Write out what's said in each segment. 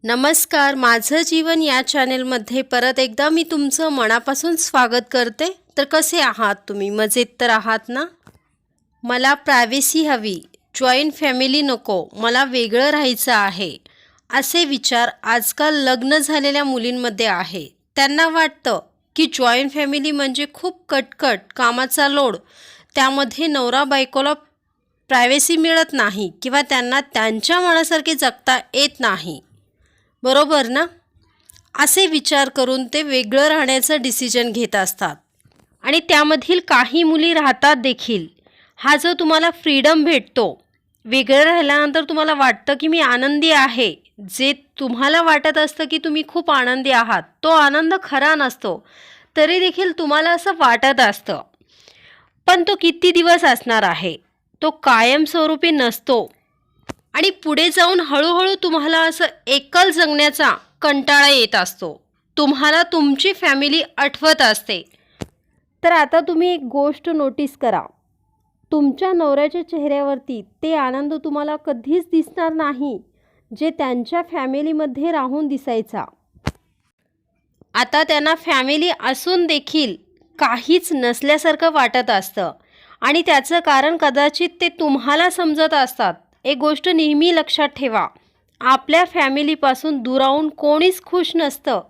नमस्कार, माझं जीवन या चॅनेलमध्ये परत एकदा मी तुमचं मनापासून स्वागत करते. तर कसे आहात तुम्ही? मजेत तर आहात ना? मला प्रायव्हसी हवी, जॉईंट फॅमिली नको, मला वेगळं राहायचं आहे, असे विचार आजकाल लग्न झालेल्या मुलींमध्ये आहे. त्यांना वाटतं की जॉईंट फॅमिली म्हणजे खूप कटकट, कामाचा लोड, त्यामध्ये नवरा बायकोला प्रायव्हसी मिळत नाही किंवा त्यांना त्यांच्या मनासारखे जगता येत नाही. बरोबर ना? असे विचार करून ते वेगळं राहण्याचं डिसिजन घेत असतात आणि त्यामधील काही मुली राहतात देखील. हा जो तुम्हाला फ्रीडम भेटतो, वेगळं राहिल्यानंतर तुम्हाला वाटतं की मी आनंदी आहे. जे तुम्हाला वाटत असतं की तुम्ही खूप आनंदी आहात, तो आनंद खरा नसतो. तरी देखील तुम्हाला असं वाटत असतं, पण तो किती दिवस असणार आहे, तो कायमस्वरूपी नसतो. आणि पुढे जाऊन हळूहळू तुम्हाला असं एकल जगण्याचा कंटाळा येत असतो. तुम्हाला तुमची फॅमिली आठवत असते. तर आता तुम्ही एक गोष्ट नोटीस करा, तुमच्या नवऱ्याच्या चेहऱ्यावरती ते आनंद तुम्हाला कधीच दिसणार नाही जे त्यांच्या फॅमिलीमध्ये राहून दिसायचा. आता त्यांना फॅमिली असून देखील काहीच नसल्यासारखं वाटत असतं आणि त्याचं कारण कदाचित ते तुम्हाला समजत असतात. एक गोष्ट नेहमी लक्षात ठेवा, आपल्या फॅमिलीपासून दुरावून कोणीच खुश नसतं.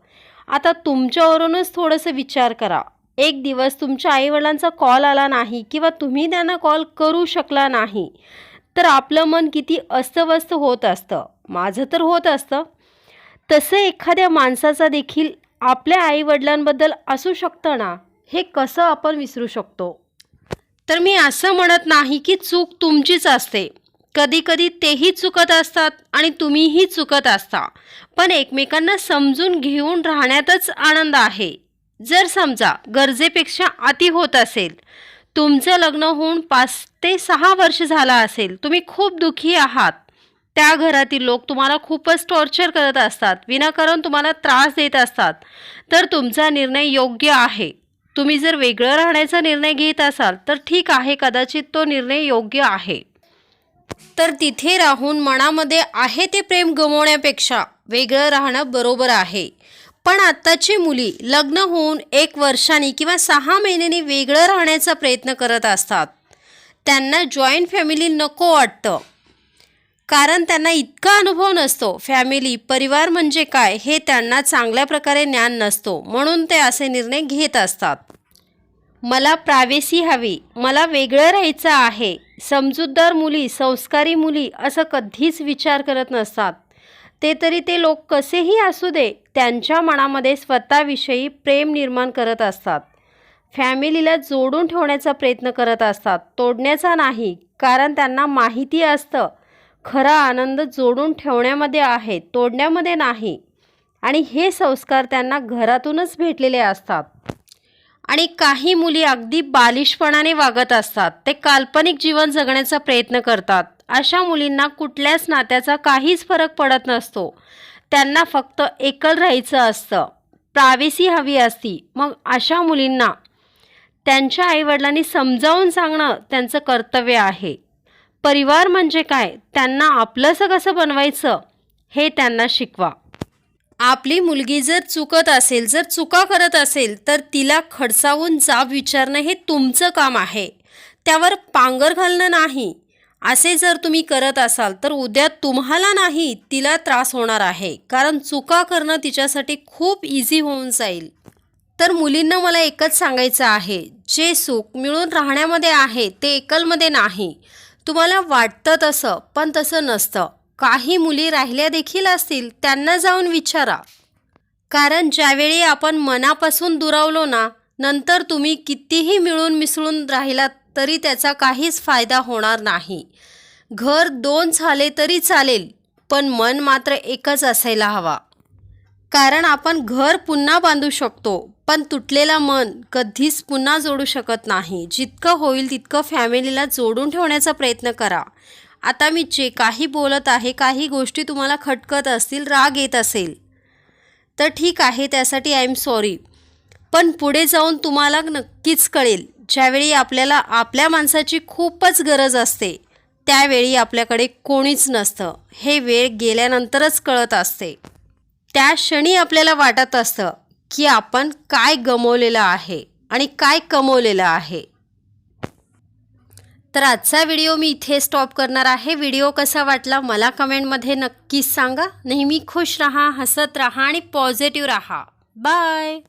आता तुमच्यावरूनच थोडंसं विचार करा. एक दिवस तुमच्या आईवडिलांचा कॉल आला नाही किंवा तुम्ही त्यांना कॉल करू शकला नाही, तर आपलं मन किती अस्तव्यस्त होत असतं. माझं तर होत असतं. तसं एखाद्या माणसाचा देखील आपल्या आईवडिलांबद्दल असू शकतं ना, हे कसं आपण विसरू शकतो? तर मी असं म्हणत नाही की चूक तुमचीच असते. कधीकधी तेही चुकत असतात आणि तुम्हीही चुकत असता, पण एकमेकांना समजून घेऊन राहण्यातच आनंद आहे. जर समजा गरजेपेक्षा अति होत असेल, तुमचं लग्न होऊन 5 ते 6 वर्ष झालं असेल, तुम्ही खूप दुःखी आहात, त्या घरातील लोक तुम्हाला खूपच टॉर्चर करत असतात, विनाकारण तुम्हाला त्रास देत असतात, तर तुमचा निर्णय योग्य आहे. तुम्ही जर वेगळं राहण्याचा निर्णय घेत असाल तर ठीक आहे, कदाचित तो निर्णय योग्य आहे. तर तिथे राहून मनामध्ये आहे ते प्रेम गमावण्यापेक्षा वेगळं राहणं बरोबर आहे. पण आत्ताची मुली लग्न होऊन 1 वर्षांनी किंवा 6 महिन्यांनी वेगळं राहण्याचा प्रयत्न करत असतात. त्यांना जॉईंट फॅमिली नको वाटतं, कारण त्यांना इतका अनुभव नसतो. फॅमिली, परिवार म्हणजे काय हे त्यांना चांगल्या प्रकारे ज्ञान नसतो, म्हणून ते असे निर्णय घेत असतात. मला प्रायव्हसी हवी, मला वेगळं राहायचं आहे. समजूतदार मुली, संस्कारी मुली असं कधीच विचार करत नसतात. ते लोक कसेही असू दे, त्यांच्या मनामध्ये स्वतःविषयी प्रेम निर्माण करत असतात. फॅमिलीला जोडून ठेवण्याचा प्रयत्न करत असतात, तोडण्याचा नाही. कारण त्यांना माहिती असतं, खरा आनंद जोडून ठेवण्यामध्ये आहे, तोडण्यामध्ये नाही. आणि हे संस्कार त्यांना घरातूनच भेटलेले असतात. आणि काही मुली अगदी बालिशपणाने वागत असतात. ते काल्पनिक जीवन जगण्याचा प्रयत्न करतात. अशा मुलींना कुठल्याच नात्याचा काहीच फरक पडत नसतो. त्यांना फक्त एकल राहायचं असतं, प्रायव्हसी हवी असती. मग अशा मुलींना त्यांच्या आईवडिलांनी समजावून सांगणं त्यांचं कर्तव्य आहे. परिवार म्हणजे काय, त्यांना आपलंसं कसं बनवायचं हे त्यांना शिकवा. आपली मुलगी जर चुकत असेल, जर चुका करत असेल, तर तिला खडसावून जाब विचारणं हे तुमचं काम आहे, त्यावर पांगर घालणं नाही. असे जर तुम्ही करत असाल तर उद्या तुम्हाला नाही, तिला त्रास होणार आहे. कारण चुका करणं तिच्यासाठी खूप इझी होऊन जाईल. तर मुलींना मला एकच सांगायचं आहे, जे सुख मिळून राहण्यामध्ये आहे ते एकलमध्ये नाही. तुम्हाला वाटतं तसं, पण तसं नसतं. काही मुली राहिल्या देखील असतील, त्यांना जाऊन विचारा. कारण ज्यावेळी आपण मनापासून दुरावलो ना, नंतर तुम्ही कितीही मिळून मिसळून राहिलात तरी त्याचा काहीच फायदा होणार नाही. घर 2 झाले तरी चालेल, पण मन मात्र एकच असायला हवा. कारण आपण घर पुन्हा बांधू शकतो, पण तुटलेलं मन कधीच पुन्हा जोडू शकत नाही. जितकं होईल तितकं फॅमिलीला जोडून ठेवण्याचा प्रयत्न करा. आता मी जे काही बोलत आहे, काही गोष्टी तुम्हाला खटकत असतील, राग येत असेल, तर ठीक आहे, त्यासाठी आय एम सॉरी. पण पुढे जाऊन तुम्हाला नक्कीच कळेल, ज्यावेळी आपल्याला आपल्या माणसाची खूपच गरज असते, त्यावेळी आपल्याकडे कोणीच नसतं. हे वेळ गेल्यानंतरच कळत असते. त्या क्षणी आपल्याला वाटत असतं की आपण काय गमावलेलं आहे आणि काय कमवलेलं आहे. तर आजचा व्हिडिओ मी इथे स्टॉप करणार आहे. व्हिडिओ कसा वाटला मला कमेंटमध्ये नक्कीच सांगा. नेहमी खुश राहा, हसत राहा आणि पॉझिटिव्ह राहा. बाय.